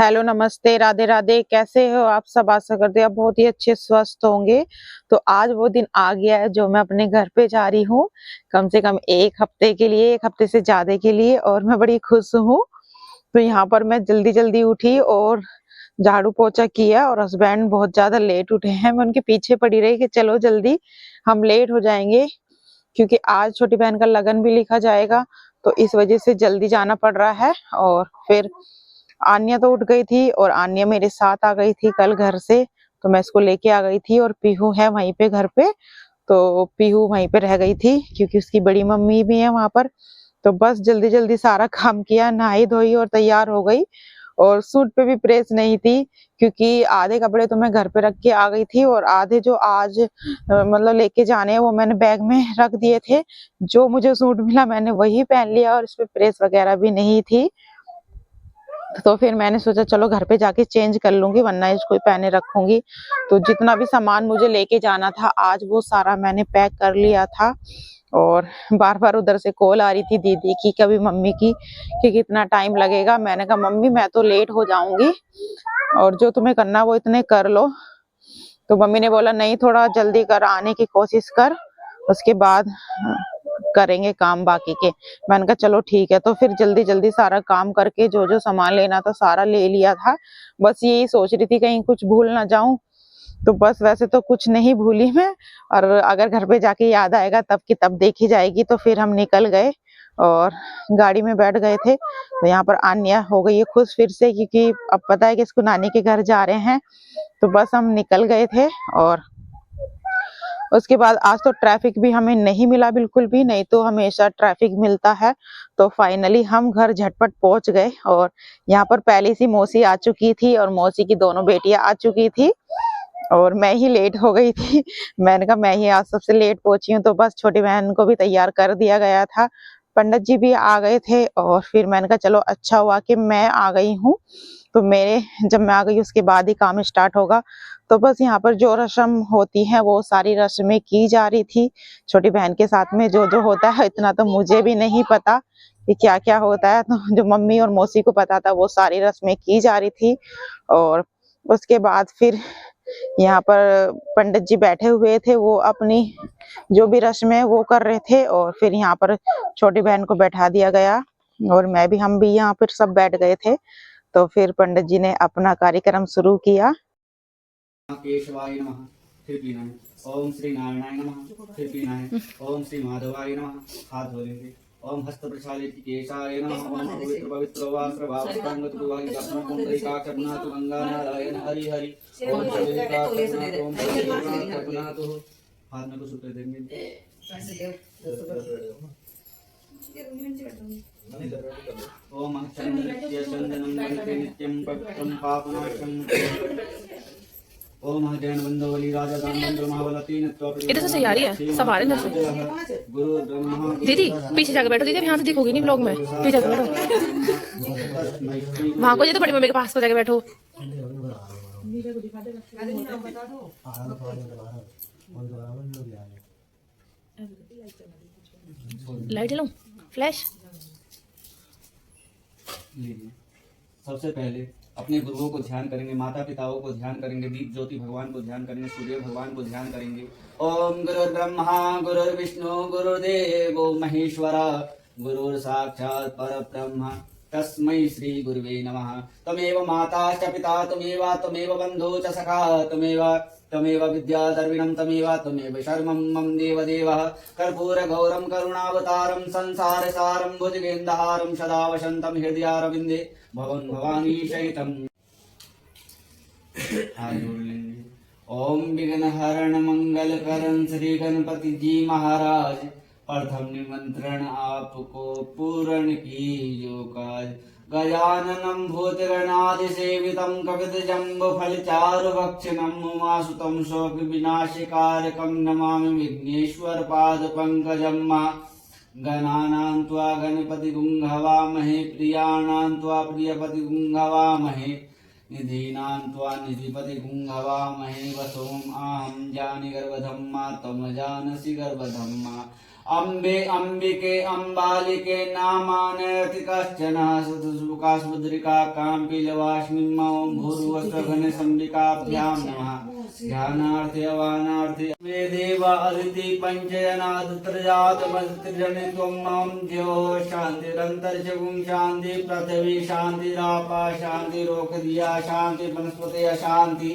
Hello, नमस्ते, राधे राधे। कैसे हो आप सब? आशा करते हैं आप बहुत ही अच्छे स्वस्थ होंगे। तो आज वो दिन आ गया है जो मैं अपने घर पे जा रही हूँ, कम से कम 1 हफ्ते के लिए, 1 हफ्ते से ज़्यादा के लिए, और मैं बड़ी खुश हूँ। तो यहाँ पर मैं जल्दी-जल्दी उठी और झाड़ू-पोछा किया, और हस्बैंड बहुत ज़्यादा लेट उठे हैं। मैं उनके पीछे पड़ी रही कि चलो जल्दी, हम लेट हो जाएँगे, क्योंकि आज छोटी बहन का लगन भी लिखा जाएगा, तो इस वजह से जल्दी जाना पड़ रहा है। और फिर आन्या तो उठ गई थी, और आन्या मेरे साथ आ गई थी कल घर से, तो मैं इसको लेके आ गई थी। और पीहू है वहीं पे घर पे, तो पीहू वहीं पे रह गई थी क्योंकि उसकी बड़ी मम्मी भी है वहां पर। तो बस जल्दी जल्दी सारा काम किया, नहाई धोई और तैयार हो गई। और सूट पे भी प्रेस नहीं थी, क्योंकि आधे कपड़े तो मैं घर पे रख के आ गई थी, और आधे जो आज मतलब लेके जाने हैं वो मैंने बैग में रख दिए थे। जो मुझे सूट मिला मैंने वही पहन लिया, और इस पे प्रेस वगैरह भी नहीं थी। तो फिर मैंने सोचा चलो घर पे जाके चेंज कर लूंगी, वरना इसको पहने रखूंगी। तो जितना भी सामान मुझे लेके जाना था आज वो सारा मैंने पैक कर लिया था। और बार बार उधर से कॉल आ रही थी दीदी की, कभी मम्मी की, कि कितना टाइम लगेगा। मैंने कहा मम्मी मैं तो लेट हो जाऊंगी, और जो तुम्हें करना वो इतने कर लो। तो मम्मी ने बोला नहीं, थोड़ा जल्दी कर आने की कोशिश कर, उसके बाद करेंगे काम बाकी के। मैंने कहा चलो ठीक है। तो फिर जल्दी जल्दी सारा काम करके जो जो सामान लेना था सारा ले लिया था। बस यही सोच रही थी कहीं कुछ भूल ना जाऊं। तो बस वैसे तो कुछ नहीं भूली मैं, और अगर घर पे जाके याद आएगा तब की तब देखी जाएगी। तो फिर हम निकल गए और गाड़ी में बैठ गए थे। तो यहाँ पर आन्या हो गई है खुश फिर से, क्योंकि अब पता है कि इसको नानी के घर जा रहे हैं। तो बस हम निकल गए थे। और उसके बाद आज तो ट्रैफिक भी हमें नहीं मिला बिल्कुल भी, नहीं तो हमेशा ट्रैफिक मिलता है। तो फाइनली हम घर झटपट पहुंच गए, और यहाँ पर पहले सी मौसी आ चुकी थी, और मौसी की दोनों बेटियां आ चुकी थी, और मैं ही लेट हो गई थी। मैंने कहा मैं ही आज सबसे लेट पहुंची हूँ, तो बस छोटी बहन को भी तैयार कर दिया गया था। पंडित जी भी आ गए थे, और फिर मैंने कहा चलो अच्छा हुआ कि मैं आ गई हूँ। तो मेरे जब मैं आ गई उसके बाद ही काम स्टार्ट होगा। तो बस यहाँ पर जो रस्म होती है वो सारी रस्में की जा रही थी। छोटी बहन के साथ में जो जो होता है इतना तो मुझे भी नहीं पता कि क्या क्या होता है, तो जो मम्मी और मौसी को पता था वो सारी रस्में की जा रही थी। और उसके बाद फिर यहाँ पर पंडित जी बैठे हुए थे, वो अपनी जो भी रस्म है वो कर रहे थे। और फिर यहाँ पर छोटी बहन को बैठा दिया गया, और मैं भी हम भी यहाँ पर सब बैठ गए थे। तो फिर पंडित जी ने अपना कार्यक्रम शुरू किया। केशवाय नमः फिर पीना है। ओम श्री नारायणाय नमः फिर पीना है। ओम श्री माधवाय नमः हाथ धो लेंगे। ओम हस्त प्रक्षालित केशाय नमः। ओम पवित्र पवित्र वास्त्र भावस्तांगत विवाहित दर्शन कुंडलिका चरणातु गंगा नारायण हरि हरि। ओम शरीरिका चरणातु ओम शरीरिका चरणातु। हाथ में कुछ उत्तर देंगे। ओम चंद्रस्य चंदनं वन्दे नित्यं पवित्रं पापनाशं। ओम जैन बंधवली राजा दान बंधु महावलतीन इधर से सही आ रही है, सब आ रहे हैं इधर से। गुरु ब्रह्मा दीदी पीछे जाके बैठो, दीदी अब यहाँ से दिखोगी नहीं ब्लॉग में, पीछे जाके बैठो। वहां को, ये तो बड़ी मम्मी के पास को जाके बैठो। लाइट जलाऊं, फ्लैश। सबसे पहले अपने गुरुओं को ध्यान करेंगे, माता पिताओं को ध्यान करेंगे, दीप ज्योति भगवान को ध्यान करेंगे, सूर्य भगवान को ध्यान करेंगे। ओम गुरुर्ब्रह्मा गुरुर्विष्णु गुरुर्देवो महेश्वरा गुरुर् साक्षात् परब्रह्म तस्मै श्री गुरुवे नमः। तमेव माता च पिता तमेव बन्धु च सखा तमेव विद्याधर्विणं तमेव शर्मं मम देवदेवः। कर्पूरगौरं करुणावतारं संसारसारं भुजगेन्दहारं सदा वसन्तं हृदयारविन्दे भवन भवानी सहितम्। ओम विघ्नहरण मंगलकरण श्री गणपति जी महाराज, प्रथम निमंत्रण आपको पूर्ण कीजो काज। गजाननं भूतगणादि सेवितं कपितजम्बुफलचारुभक्षणं उमासुतं शोकविनाशकारकं नमामि विघ्नेश्वर पादपङ्कजं। गणानां त्वा गणपतिगुं हवामहे प्रियाणां त्वा प्रियपतिगुं हवामहे निधीनां त्वा निधिपतिगुं हवामहे। वसोम् आहं जानि गर्भधम्मा त्वं जानसि गर्भधम्मा। अम्बे अम्बिके अम्बालिके नामानयति कश्चन सतसुकास्मुद्रिका काम्पीलवास्मि मम भूर्भुवस्वगण संबिकाभ्यां नमः ध्यानार्थे अवानार्थे मे देवा अदिति पंचजनादत्रजातमस्त्रिजनित्वं मम ज्यो शान्तिरन्तरिक्षगुं शान्ति पृथिवी शान्तिरापा शान्तिरोकधिया शान्ति वनस्पतयः शान्ति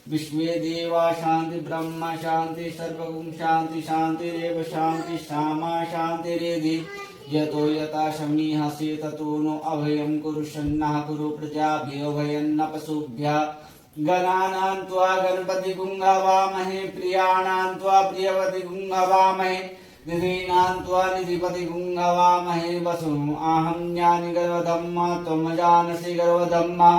विश्वे देवा शांति ब्रह्म शांति सर्वगुण शांति शांतिरेव शांति श्यामा शांतिरेधि यतो यथा शमी हसे ततो नो अभयं कुरु सन्नः कुरु प्रजाभ्यो भयन्न पशुभ्यः गणानां त्वा गणपति गुंहवामहे प्रियाणां त्वा प्रियवति गुंहवामहे निधीनां त्वा निधिपति गुंहवामहे वसुं अहं ज्ञानि गर्वधम्मा त्वं जानसि गर्वधम्मा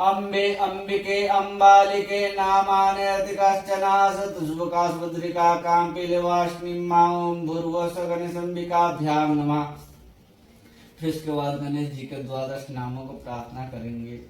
अम्बे अम्बिके अम्बालिके नामानयति कश्चन सतसुकास्मुद्रिका काम्पीलवास्मि मम भूर्भुवस्वगण संबिकाभ्यां नमः। फिर इसके बाद गणेश जी के द्वादश नामों को प्रार्थना करेंगे।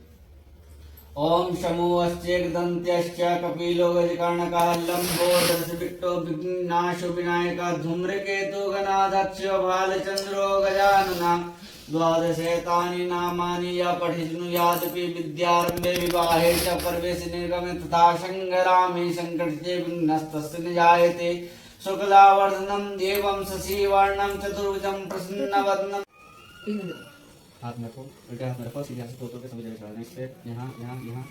ओम शमो अस्येकदन्त्यश्च कपिलो गजकर्णकः लम्बोदरस्य विट्टो विघ्नाशो विनायकः धूम्रकेतु गणाध्यक्ष बालचन्द्रो गजाननः द्वादशेतानि नामानि यः पठिष्णुयादपि विद्यारम्भे विवाहे च प्रवेशे निर्गमे तथा संग्रामे संकटे विघ्नस्तस्य न जायते। शुक्लावर्धनं देवं शशिवर्णं चतुर्भुजं प्रसन्नवदनं। हाथ में रखो, उल्टे हाथ में रखो, सीधे हाथ से तोड़ के सभी जगह चढ़ाना। इससे यहाँ यहाँ यहाँ।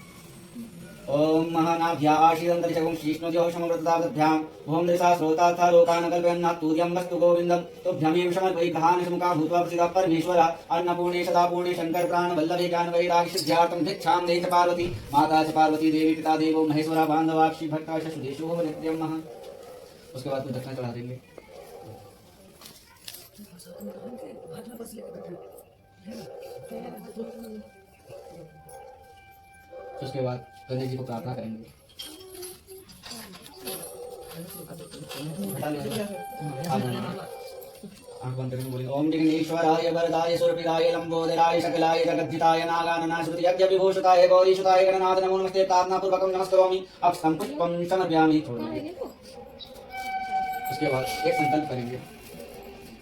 ओम महानाभ्या आशीरंतरिक्षगुं श्रीष्णुज्योः समवृत्ताभ्यां भूम दृशा श्रोता था लोकान् कल्पयन्ना तुर्यं वस्तु गोविन्दं तुभ्यमेव समर्पयिग्रहान् सुमुखा भूत्वा प्रसीद परमेश्वर अन्नपूर्णे सदापूर्णे शंकर प्राण वल्लभे ज्ञान वैराग्यसिद्ध्यार्थं भिक्षां देहि च पार्वती माता च पार्वती देवी पिता देवो महेश्वरा बान्धवाक्षी भट्टा सुदेशो नित्यं महा। उसके बाद कुछ दक्षिणा चढ़ा देंगे। उसके बाद गणेश जी को प्रार्थना करेंगे। आंख बंद करके बोलेंगे ओम विघ्नेश्वराय वरदाय सुरपिदाय लंबोदराय सकलाय जगज्जिताय नागाननाश्रुति यज्ञ विभूषिताय गौरीसुताय गणनाथ नमो नमस्ते प्रार्थना पूर्वकं नमस्करोमि अक्षतं पुष्पं समर्पयामि। उसके बाद एक संकल्प करेंगे।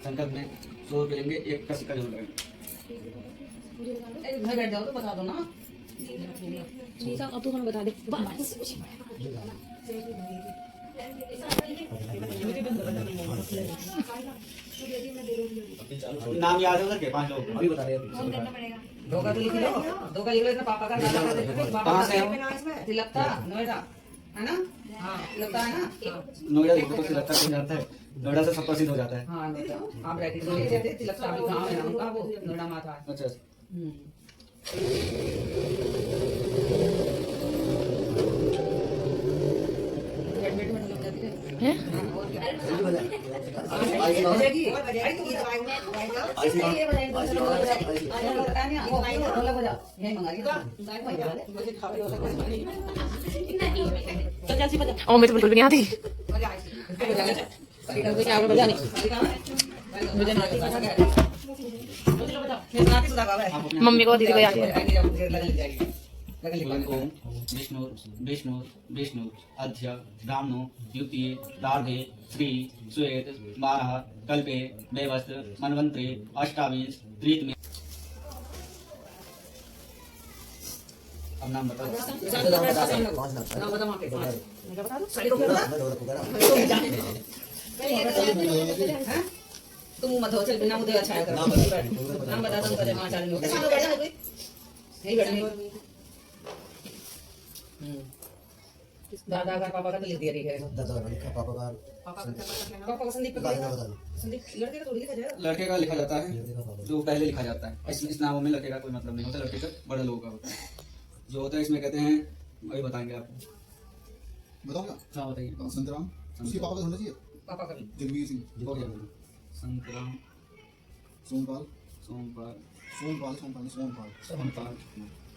संकल्प में 100 रुपये लेंगे, एक का सिक्का जरूर लगाएंगे। घर बैठ जाओ तो बता दो ना। अब तू हमें बता दे। नाम याद है उधर के 5 लोग अभी बता रहे हैं। धोखा तो लिख लो, धोखा लिख लो। इतना पापा का नाम कहाँ से हो? तिलकता नोएडा है ना? हाँ तिलकता है ना? नोएडा देखो तो लगता है जाता है, नोएडा से सब प्रसिद्ध हो जाता है। हाँ नोएडा आप ब्रैकेट में लिखे थे तिलकता अभी गाँव है उनका वो नोएडा माता है। अच्छा हैं? और मैं तो बिल्कुल भी नहीं आती। मम्मी को दीदी को याद है। ओम विष्णु विष्णु विष्णु अध्य ब्राह्मणो युक्तिये राधे श्री श्वेत 12 कल्पे वैवस्त्र मनवंतरे 28 त्रित में। अब नाम बताओ। तुम मत हो चल बिना मुझे अच्छा है नाम बता दो मुझे 5 आदमी नहीं बैठने। दादा का पापा का तो लिख दिया ठीक है। दादा का पापा का पापा का संदीप संदीप लड़के का थोड़ी लिखा जाएगा। लड़के का लिखा जाता है जो पहले लिखा जाता है। इस नामों में लड़के का कोई मतलब नहीं होता, लड़के का बड़े लोगों का होता है। जो होता है इसमें कहते हैं वही बताएंगे आपको। बताओ हाँ बताइए। संतराम उसके पापा का होना चाहिए। पापा का जगवीर सिंह हो गया। संतराम सोमपाल सोमपाल सोमपाल सोमपाल सोमपाल सोमपाल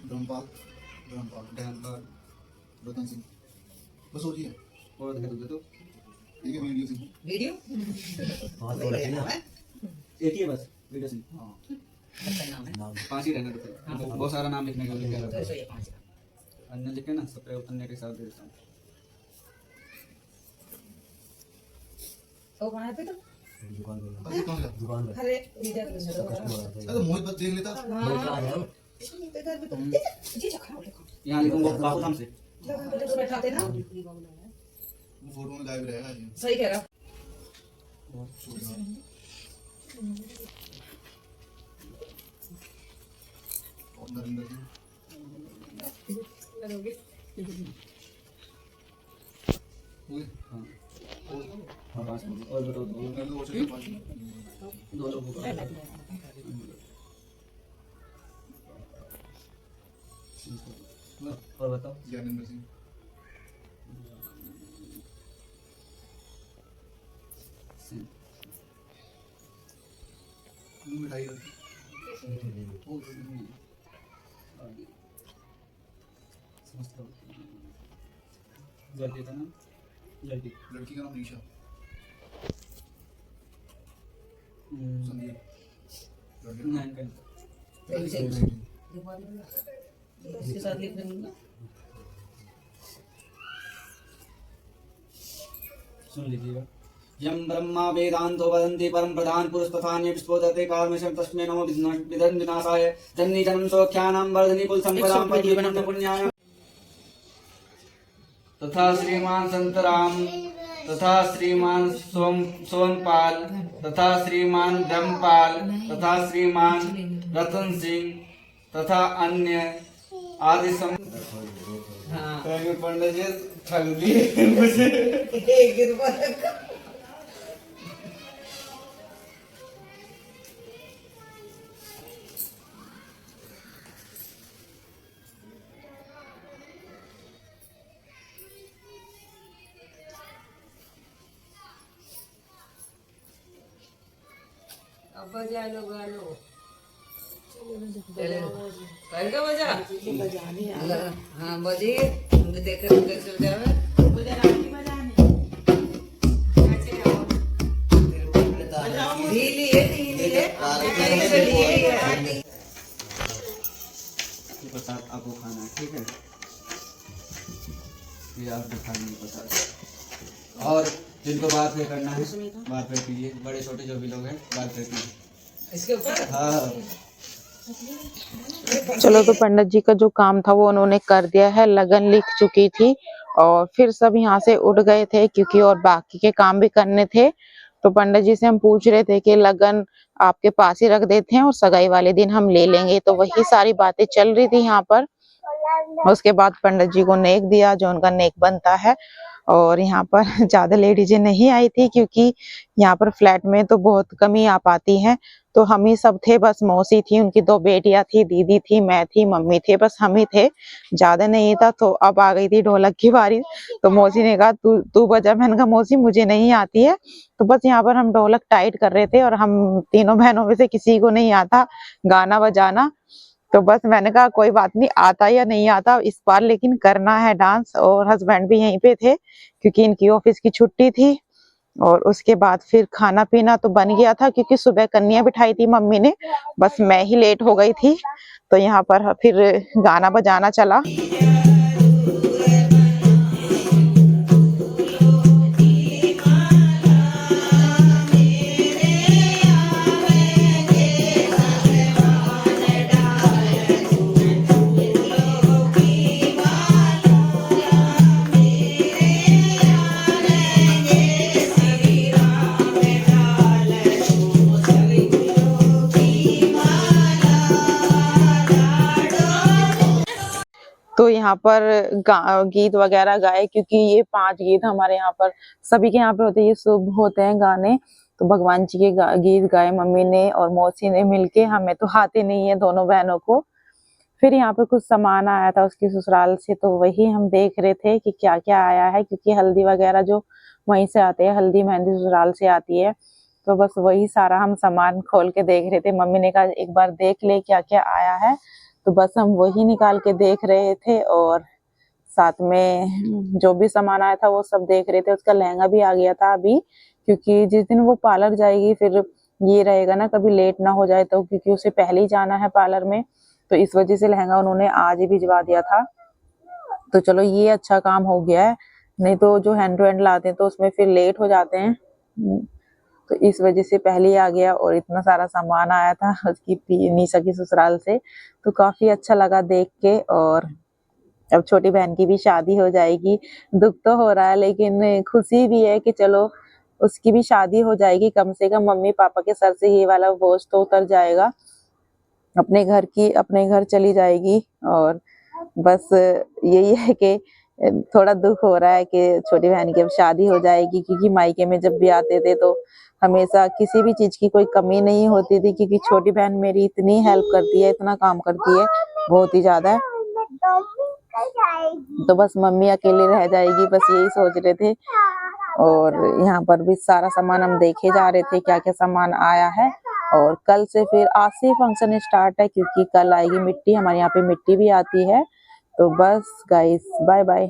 ब्रह्मपाल ब्रह्मपाल धनपाल रतन सिंह बस और जी है। और देख दो एक है वीडियो सिंह। वीडियो एक ही है बस वीडियो सिंह। हाँ अच्छा नाम है 5 ही रहने दो। बहुत सारा नाम लिखने का लिखा रहता है। तो ये 5 अन्य लिखे ना सब पे अन्य के साथ दे देता हूँ। तो कौन है पे तो अरे कहाँ गया? अरे इधर अरे मोहित बस देख लेता। इधर भी तो जी चखा देखो यहाँ लिखूँ वो बाबूधाम से। जगह पे बैठाते ना वो फोटो में गायब रहेगा ये। सही कह रहा और नरेंद्र जी हुए। हाँ, पाँच मिनट। और बताओ दो नरेंद्र वो चलिए पाँच। दो लोगों का। और बताओ ज्ञानेंद्र सिंह। मिठाई रखी। जल्दी था ना जल्दी लड़की का नाम निशा। संदीप। लड़के का नहीं अंकल इसके साथ लिख दूंगा सुन लीजिएगा। यम ब्रह्मा वेदांतो वदन्ति परम प्रधान पुरुष तथान्य विस्फोदते कालमशं तस्मै नमो विघ्न विनाशाय जन्नी जन्म सौख्यानां वर्धनि कुल संपदां पद्यवनं पुण्याय तथा श्रीमान संतराम तथा श्रीमान सोमपाल तथा श्रीमान ब्रह्मपाल तथा श्रीमान रतन सिंह तथा अन्य आदि हाँ पंडित जी ठग दिए मुझे। अब बजा लो गालो करेगा बजा हाँ बजी देख कैसे बजावे ढीली है प्रसाद आपको खाना है ठीक है। ये आपको खाने की प्रसाद और जिनको बात फिर करना है बात फिर कीजिए। बड़े छोटे जो भी लोग हैं बात फिर कीजिए। इसके ऊपर हाँ चलो तो पंडित जी का जो काम था वो उन्होंने कर दिया है। लगन लिख चुकी थी और फिर सब यहाँ से उठ गए थे क्योंकि और बाकी के काम भी करने थे। तो पंडित जी से हम पूछ रहे थे कि लगन आपके पास ही रख देते हैं और सगाई वाले दिन हम ले लेंगे। तो वही सारी बातें चल रही थी यहाँ पर। उसके बाद पंडित जी को नेक दिया जो उनका नेक बनता है। और यहाँ पर ज्यादा लेडीजें नहीं आई थी क्योंकि यहाँ पर फ्लैट में तो बहुत कम ही आ पाती हैं। तो हम ही सब थे, बस मौसी थी, उनकी 2 बेटियां थी, दीदी थी, मैं थी, मम्मी थे, बस हम ही थे, ज्यादा नहीं था। तो अब आ गई थी ढोलक की बारी। तो मौसी ने कहा तू तू बजा। मैंने कहा मौसी मुझे नहीं आती है। तो बस यहाँ पर हम ढोलक टाइट कर रहे थे और हम तीनों बहनों में से किसी को नहीं आता गाना बजाना। तो बस मैंने कहा कोई बात नहीं, आता या नहीं आता इस बार लेकिन करना है डांस। और हस्बैंड भी यहीं पे थे क्योंकि इनकी ऑफिस की छुट्टी थी। और उसके बाद फिर खाना पीना तो बन गया था क्योंकि सुबह कन्या बिठाई थी मम्मी ने, बस मैं ही लेट हो गई थी। तो यहाँ पर फिर गाना बजाना चला। तो यहाँ पर गीत वगैरह गाए क्योंकि ये 5 गीत हमारे यहाँ पर सभी के यहाँ पे होते हैं, ये शुभ होते हैं गाने। तो भगवान जी के गीत गाए मम्मी ने और मौसी ने मिलके। हमें तो आते नहीं है दोनों बहनों को। फिर यहाँ पे कुछ सामान आया था उसकी ससुराल से, तो वही हम देख रहे थे कि क्या क्या आया है क्योंकि हल्दी वगैरह जो वहीं से आते हैं, हल्दी मेहंदी ससुराल से आती है। तो बस वही सारा हम सामान खोल के देख रहे थे। मम्मी ने कहा एक बार देख ले क्या क्या आया है। तो बस हम वही निकाल के देख रहे थे और साथ में जो भी सामान आया था वो सब देख रहे थे। उसका लहंगा भी आ गया था अभी, क्योंकि जिस दिन वो पार्लर जाएगी फिर ये रहेगा ना कभी लेट ना हो जाए, तो क्योंकि उसे पहले ही जाना है पार्लर में, तो इस वजह से लहंगा उन्होंने आज ही भिजवा दिया था। तो चलो ये अच्छा काम हो गया है, नहीं तो जो हैंड टू हैंड लाते हैं तो उसमें फिर लेट हो जाते हैं। तो इस वजह से पहले ही आ गया। और इतना सारा सामान आया था उसकी निशा की ससुराल से, तो काफी अच्छा लगा देख के। और अब छोटी बहन की भी शादी हो जाएगी। दुख तो हो रहा है लेकिन खुशी भी है कि चलो उसकी भी शादी हो जाएगी, कम से कम मम्मी पापा के सर से ये वाला बोझ तो उतर जाएगा, अपने घर चली जाएगी। और बस यही है कि थोड़ा दुख हो रहा है कि छोटी बहन की अब शादी हो जाएगी, क्योंकि मायके में जब भी आते थे तो हमेशा किसी भी चीज की कोई कमी नहीं होती थी, क्योंकि छोटी बहन मेरी इतनी हेल्प करती है, इतना काम करती है, बहुत ही ज्यादा। तो बस मम्मी अकेले रह जाएगी, बस यही सोच रहे थे। और यहाँ पर भी सारा सामान हम देखे जा रहे थे क्या क्या सामान आया है। और कल से फिर आज से फंक्शन स्टार्ट है, क्योंकि कल आएगी मिट्टी, हमारे यहाँ पे मिट्टी भी आती है। तो बस गाइस, बाय बाय।